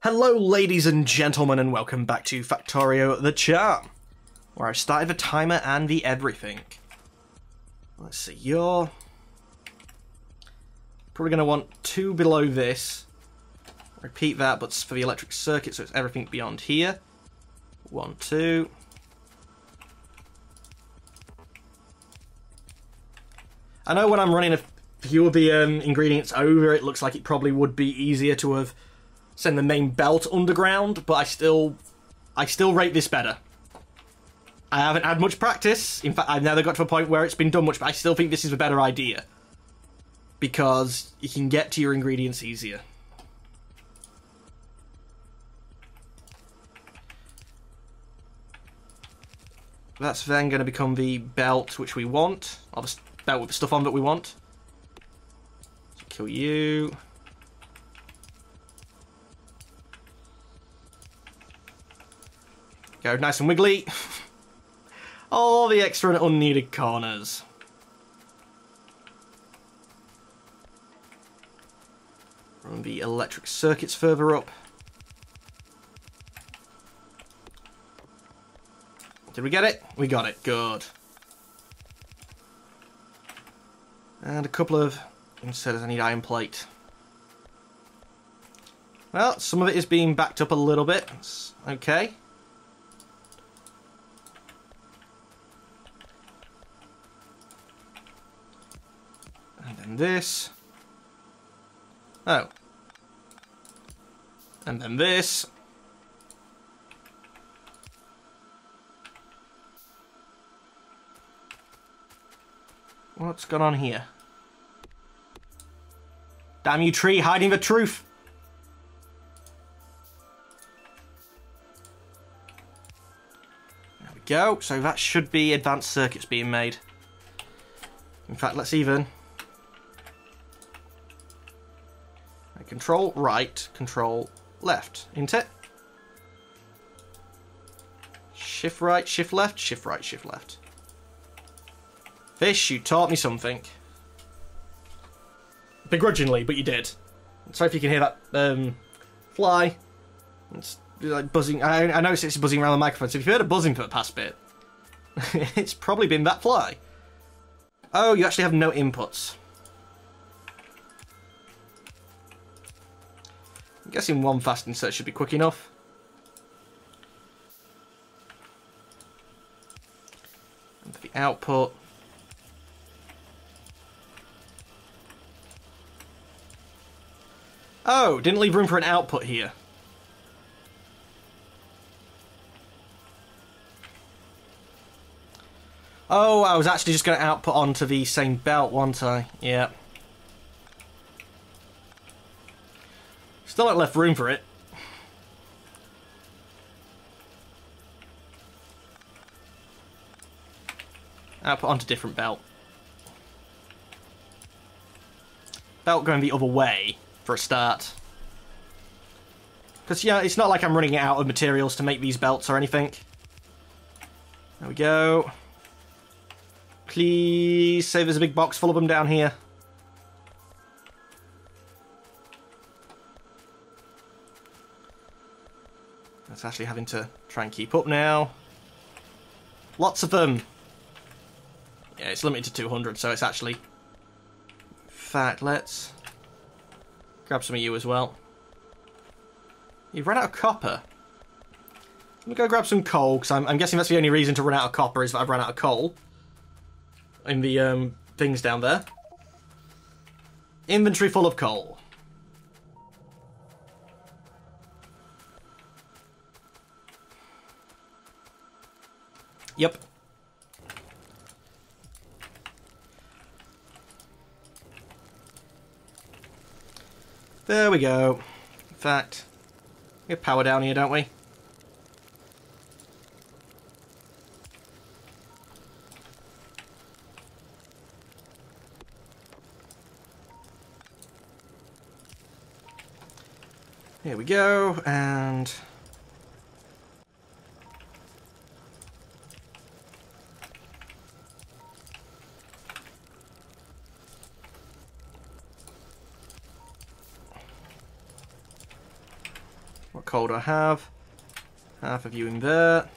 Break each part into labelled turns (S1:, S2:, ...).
S1: Hello ladies and gentlemen, and welcome back to Factorio the Charm, where I've started the timer and the everything. Let's see, you're probably going to want two below this. Repeat that, but for the electric circuit, so it's everything beyond here. 1, 2. I know when I'm running a few of the ingredients over, it looks like it probably would be easier to have send the main belt underground, but I still rate this better. I haven't had much practice. In fact, I've never got to a point where it's been done much, but I still think this is a better idea. Because you can get to your ingredients easier. That's then going to become the belt which we want. Or the belt with the stuff on that we want. So kill you. Go nice and wiggly. All the extra and unneeded corners. Run the electric circuits further up. Did we get it? We got it. Good. And a couple of inserters. I need iron plate. Well, some of it is being backed up a little bit. It's okay. And then this. Oh. And then this. What's going on here? Damn you, tree, hiding the truth! There we go. So that should be advanced circuits being made. In fact, let's even... Control right, control left, isn't it? Shift right, shift left, shift right, shift left. Fish, you taught me something. Begrudgingly, but you did. Sorry if you can hear that fly. It's like buzzing. I noticed it's buzzing around the microphone, so if you've heard a buzzing for the past bit, it's probably been that fly. Oh, you actually have no inputs. I'm guessing one fast insert should be quick enough. And for the output... Oh, didn't leave room for an output here. Oh, I was actually just going to output onto the same belt, wasn't I? Yeah. Still not left room for it. Output onto different belt. Belt going the other way for a start. Because, yeah, it's not like I'm running out of materials to make these belts or anything. There we go. Please say there's a big box full of them down here. It's actually having to try and keep up now. Lots of them. Yeah, it's limited to 200, so it's actually... In fact, let's grab some of you as well. You've run out of copper. Let me go grab some coal, because I'm guessing that's the only reason to run out of copper is that I've run out of coal. In the things down there. Inventory full of coal. Yep. There we go. In fact, we have power down here, don't we? Here we go, and... What coal do I have? Half of you in there.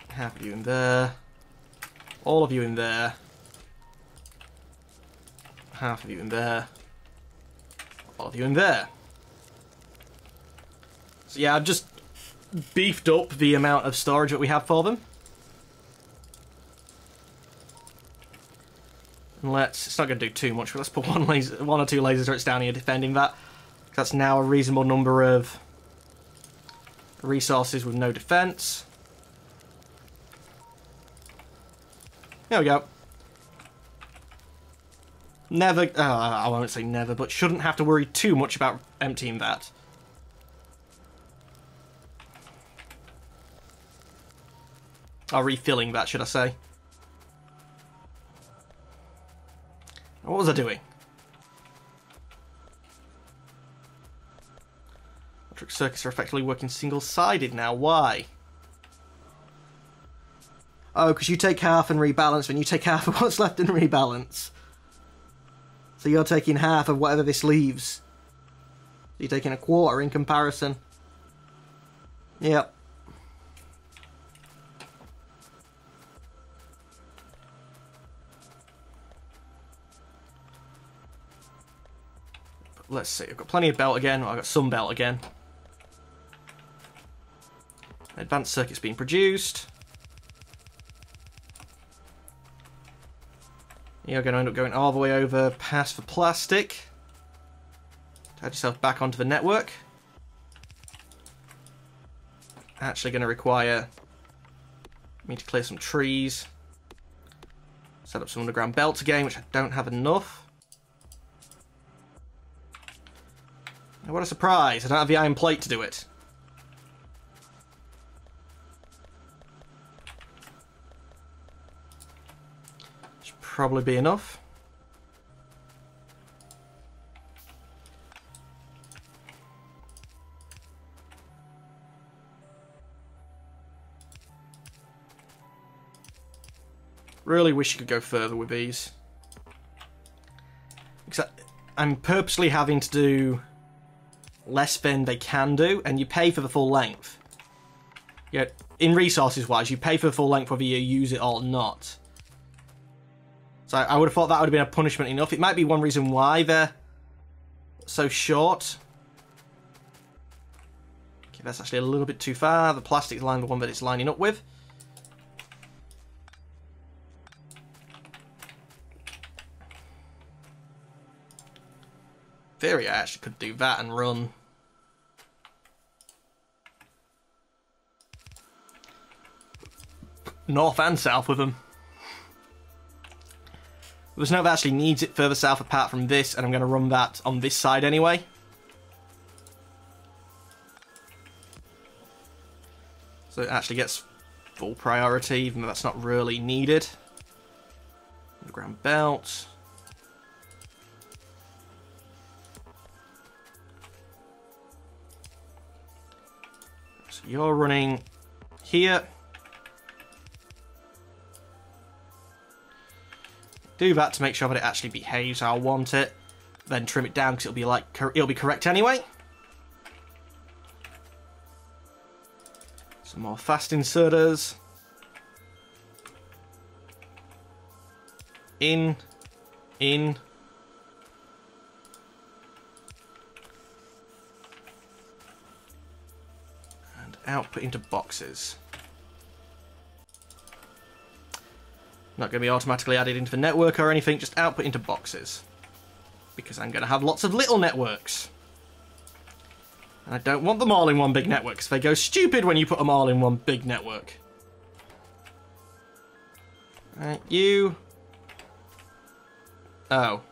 S1: Half of you in there. All of you in there. Half of you in there. All of you in there. So yeah, I've just beefed up the amount of storage that we have for them. And it's not going to do too much, but let's put one or two laser turrets down here defending that. That's now a reasonable number of resources with no defense. There we go. Never, I won't say never, but shouldn't have to worry too much about emptying that. Or refilling that, should I say. What was I doing? Electric circuits are effectively working single-sided now. Why? Oh, because you take half and rebalance, and you take half of what's left and rebalance. So you're taking half of whatever this leaves. So you're taking a quarter in comparison. Yep. Let's see, I've got plenty of belt again. Well, I've got some belt again. Advanced circuits being produced. You're going to end up going all the way over past the plastic. Add yourself back onto the network. Actually going to require me to clear some trees. Set up some underground belts again, which I don't have enough. And what a surprise, I don't have the iron plate to do it. Should probably be enough. Really wish you could go further with these. Because I'm purposely having to do less than they can do, and you pay for the full length. Yeah, in resources wise, you pay for the full length whether you use it or not. So I would have thought that would have been a punishment enough. It might be one reason why they're so short. Okay, that's actually a little bit too far. The plastic's line the one that it's lining up with. Theory, I actually could do that and run north and south with them. There's no that actually needs it further south apart from this, and I'm going to run that on this side anyway. So it actually gets full priority, even though that's not really needed. Underground belt. So you're running here. Do that to make sure that it actually behaves how I want it. Then trim it down because it'll be correct anyway. Some more fast inserters. In. And output into boxes. Not going to be automatically added into the network or anything, just output into boxes. Because I'm going to have lots of little networks. And I don't want them all in one big network, because they go stupid when you put them all in one big network. Right, you. Oh.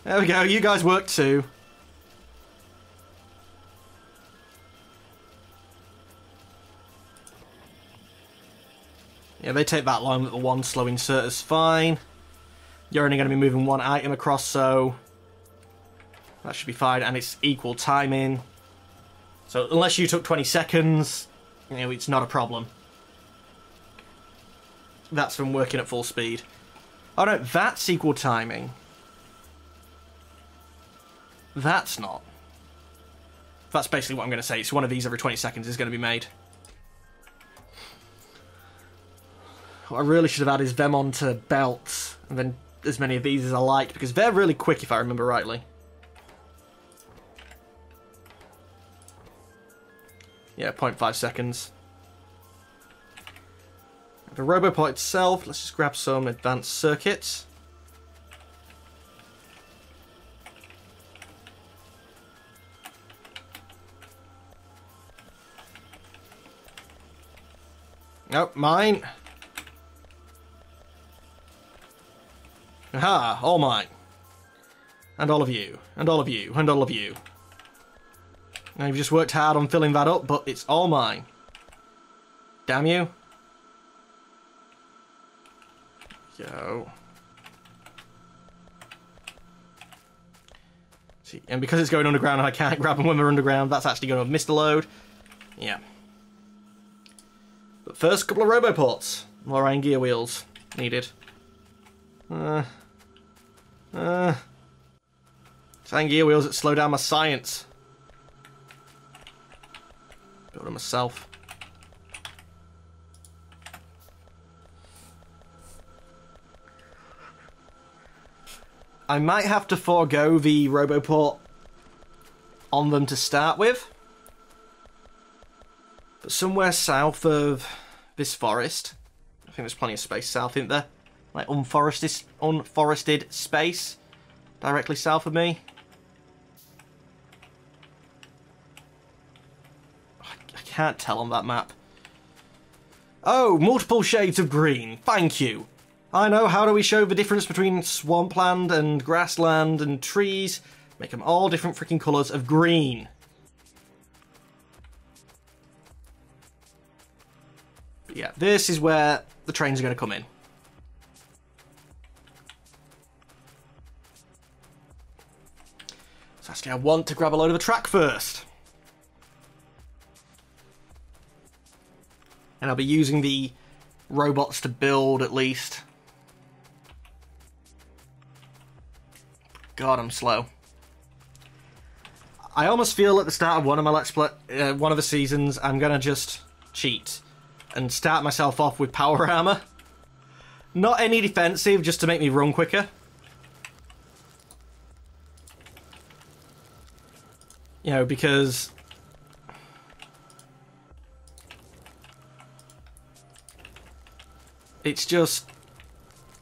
S1: There we go, you guys work too. Yeah, they take that long, but the one slow inserter's fine. You're only going to be moving one item across, so that should be fine, and it's equal timing. So unless you took 20 seconds, you know, it's not a problem. That's from working at full speed. Oh no, that's equal timing. That's not. That's basically what I'm going to say. So one of these every 20 seconds is going to be made. What I really should have had is them onto belts, and then as many of these as I like, because they're really quick if I remember rightly. Yeah, 0.5 seconds. The Roboport itself, let's just grab some advanced circuits. Nope, mine. Aha, all mine. And all of you, and all of you, and all of you. Now you've just worked hard on filling that up, but it's all mine. Damn you. Go. See, and because it's going underground and I can't grab them when they're underground, that's actually going to have missed a load. Yeah. But first, a couple of Roboports. More iron gear wheels needed. It's iron gear wheels that slow down my science. Build them myself. I might have to forego the Roboport on them to start with. But somewhere south of this forest, I think there's plenty of space south, isn't there? Like unforested space directly south of me. I can't tell on that map. Oh, multiple shades of green. Thank you. I know, how do we show the difference between swampland and grassland and trees? Make them all different freaking colours of green. But yeah, this is where the trains are going to come in. So actually I want to grab a load of the track first. And I'll be using the robots to build at least. God, I'm slow. I almost feel at the start of one of my Let's Play, one of the seasons, I'm gonna just cheat and start myself off with power armor. Not any defensive, just to make me run quicker. You know, because it's just,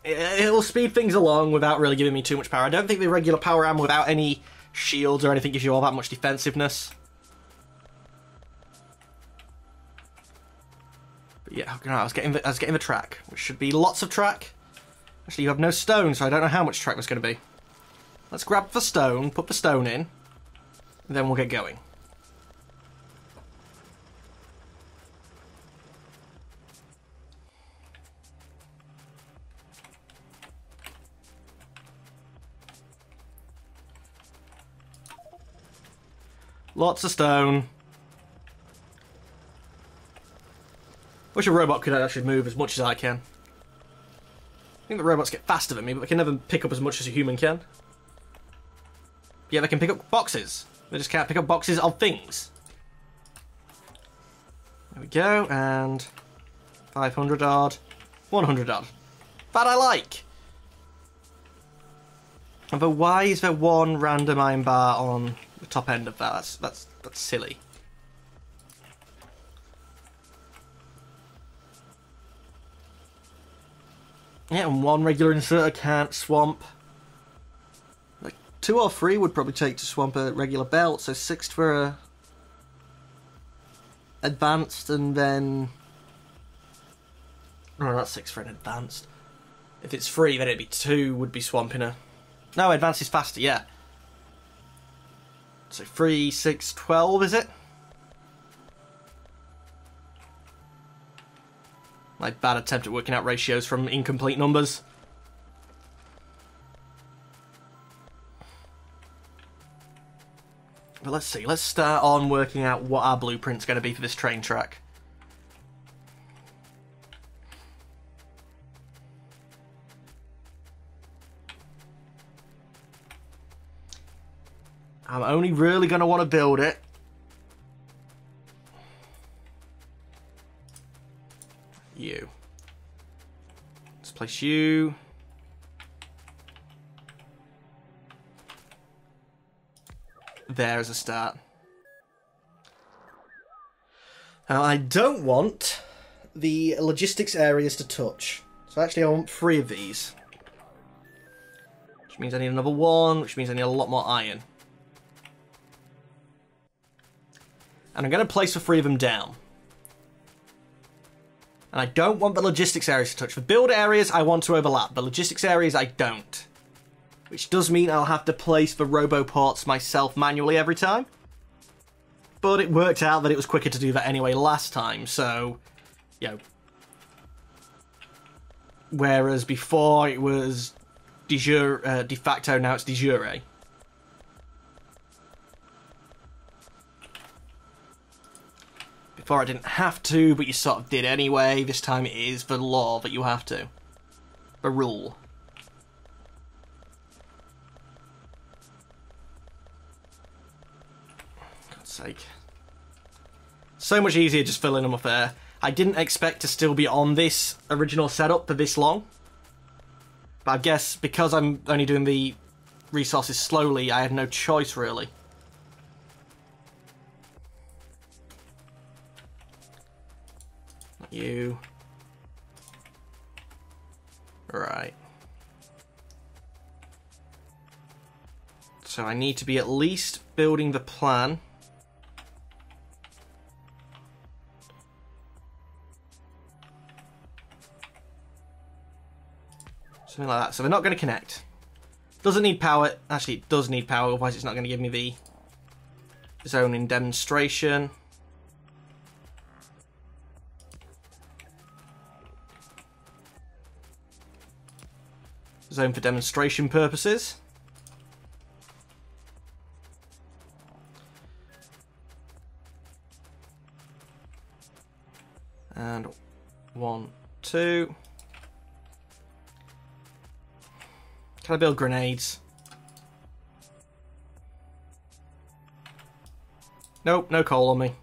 S1: it'll speed things along without really giving me too much power. I don't think the regular power armor without any shields or anything gives you all that much defensiveness. But yeah, I was getting the track, which should be lots of track. Actually, you have no stone, so I don't know how much track there's going to be. Let's grab the stone, put the stone in, and then we'll get going. Lots of stone. Wish a robot could actually move as much as I can. I think the robots get faster than me, but they can never pick up as much as a human can. Yeah, they can pick up boxes. They just can't pick up boxes of things. There we go, and 500 odd, 100 odd. That I like. Although, why is there one random iron bar on the top end of that? That's silly. Yeah, and one regular inserter can't swamp. Like 2 or 3 would probably take to swamp a regular belt, so 6 for a advanced, and then no, not 6 for an advanced. If it's 3, then it'd be 2 would be swamping a. No, advanced is faster, yeah. So 3, 6, 12, is it? My bad attempt at working out ratios from incomplete numbers. But let's see, let's start on working out what our blueprint's going to be for this train track. I'm only really going to want to build it. You. Let's place you. There as a start. Now, I don't want the logistics areas to touch. So actually I want 3 of these. Which means I need another 1, which means I need a lot more iron. And I'm going to place the 3 of them down. And I don't want the logistics areas to touch. For build areas, I want to overlap. The logistics areas, I don't. Which does mean I'll have to place the roboports myself manually every time. But it worked out that it was quicker to do that anyway last time, so... You know. Whereas before it was de facto, now it's de jure. Before I didn't have to, but you sort of did anyway. This time it is the law that you have to. The rule. God's sake. So much easier just filling them up there. I didn't expect to still be on this original setup for this long. But I guess because I'm only doing the resources slowly, I had no choice really. Not you. Right. So I need to be at least building the plan. Something like that. So they're not going to connect. Doesn't need power. Actually, it does need power, otherwise it's not going to give me the zone in demonstration. Zone for demonstration purposes. And 1, 2. Can I build grenades? Nope, no coal on me.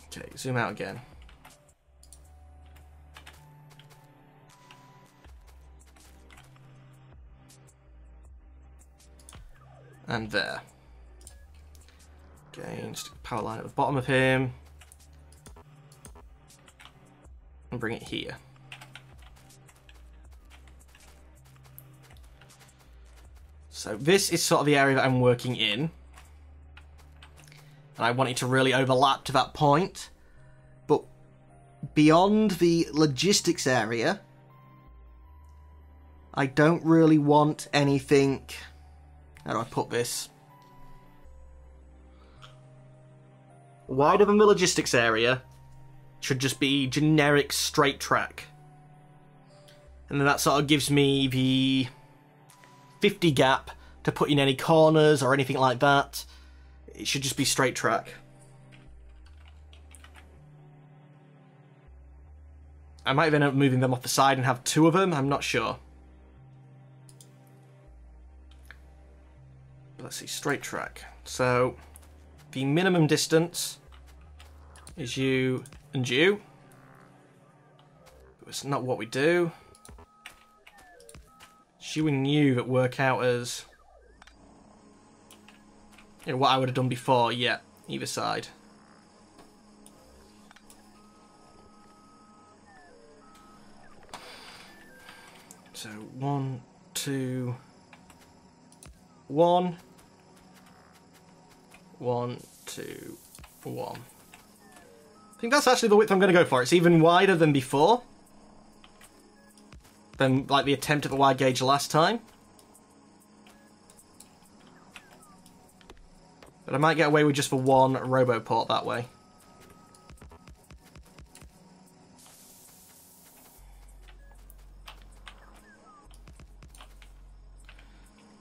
S1: Okay, zoom out again. And there. Again, stick a power line at the bottom of him. And bring it here. So this is sort of the area that I'm working in. And I want it to really overlap to that point. But beyond the logistics area, I don't really want anything... How do I put this? Wider than the logistics area should just be generic straight track. And then that sort of gives me the 50 gap to put in any corners or anything like that. It should just be straight track. I might end up moving them off the side and have 2 of them, I'm not sure. Let's see, straight track. So, the minimum distance is you and you. It's not what we do. It's you and you that work out as... You know, what I would have done before, yeah, either side. So, 1, 2, 1. 1, 2, 1. I think that's actually the width I'm going to go for. It's even wider than before. Than, like, the attempt at the wide gauge last time. But I might get away with just the 1 roboport that way.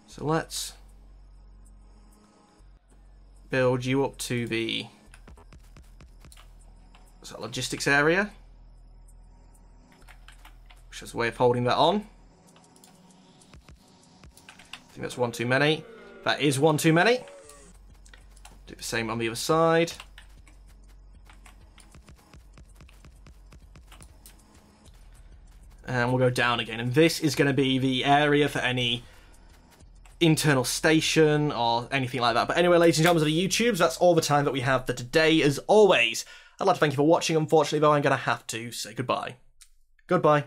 S1: So let's build you up to the logistics area, which is a way of holding that on. think that's one too many. That is one too many. Do the same on the other side. And we'll go down again. And this is going to be the area for any internal station or anything like that. But anyway, ladies and gentlemen of the YouTubes, that's all the time that we have for today. As always, I'd like to thank you for watching. Unfortunately, though, I'm going to have to say goodbye. Goodbye.